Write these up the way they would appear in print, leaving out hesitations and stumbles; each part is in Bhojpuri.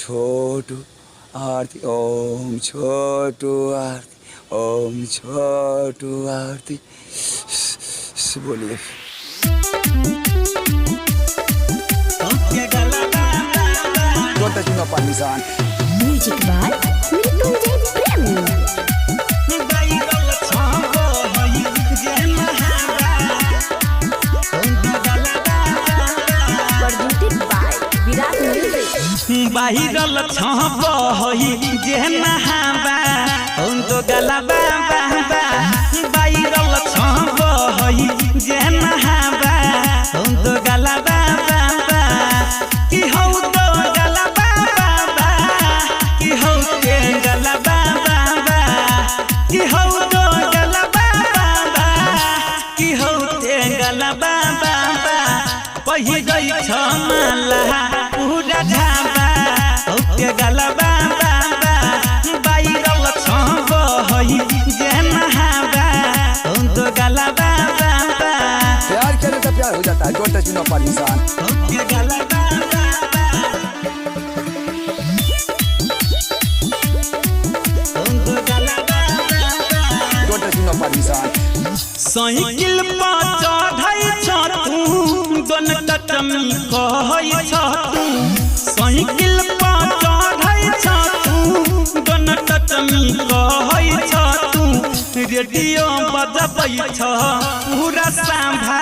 छोटू आरती ओम छोटू आरती ओम छोटू आरती बोलिए। छोटा चुना पाकिस्तान म्यूजिक बाय मृत्युंजय प्रेम बाहिरल छप होई जे नहाबा हम तो गलबा बाबा बाहिरल छप होई जे नहाबा हम तो गलबा बाबा की हो तो गलबा बाबा की हो के गलबा बाबा की हो तो गलबा बाबा की हो के गलबा बाबा पहि गई छ माला पूरा झाबा ओके गलबा बाबा बाहिरल छब होई जे नहाबा हम तो गलबा बाबा प्यार करे तो प्यार हो जाता है। छोटा चुना पाकिस्तान ओके गलबा बाबा हम तो गलबा बाबा छोटा चुना पाकिस्तान साइकिल पर चढ़ै छ तू दोन टटमी कहै छ तू साइकिल पर चढ़ै छ तू दोन टटमी कहै छ तू रेडियो बजबै छ पूरा सांभा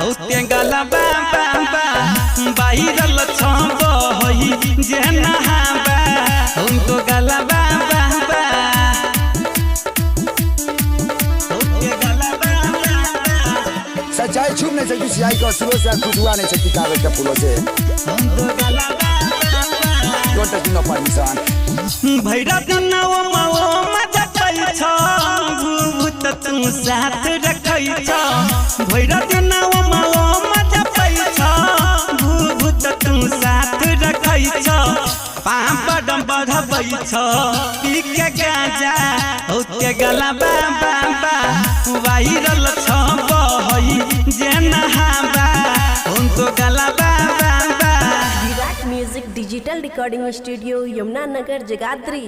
होते गलबा बाबा बाहिरल छब होई जे नहाबा हम तो गलबा बाबा सच्चाई छुप नहीं सकती सियाही को सुरों से खुशबुआ नहीं सकती कागज के फूलों से। छोटा चुना पाकिस्तान भैरा दिनव मओ मजा कई छ भूत तू साथ रखै छ भैरा दिनव मओ मजा कई छ भूत तू साथ रखै छ पापड़ बढ़बै छ पी के गाजा होते गलबा बाबा वायरल छब होई जे नहाबा हम तो गलबा बाबा। Virat music digital recording studio Yamunanagar Jagadhri.